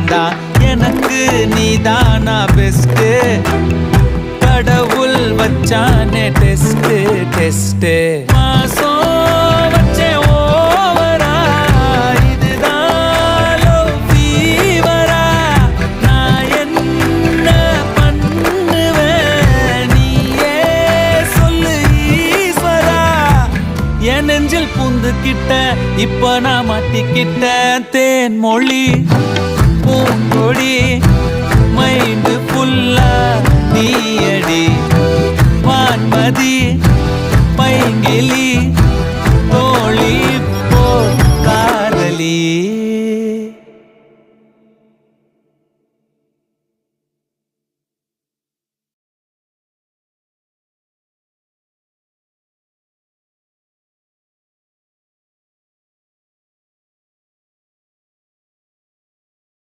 தாண்டா எனக்கு நீதானா பெஸ்ட் கடவுள் வச்சானே டெஸ்ட் டெஸ்ட் மாசம் வச்சே ஓவரா இதுதான் லவ் ஃபீவரா நான் என்ன பண்ணுவேன் நீயே சொல்லு ஈஸ்வரா என் நெஞ்சில் பூந்துக்கிட்ட இப்ப நான் மாட்டிக்கிட்ட தேன் மொழி பூங்கொடி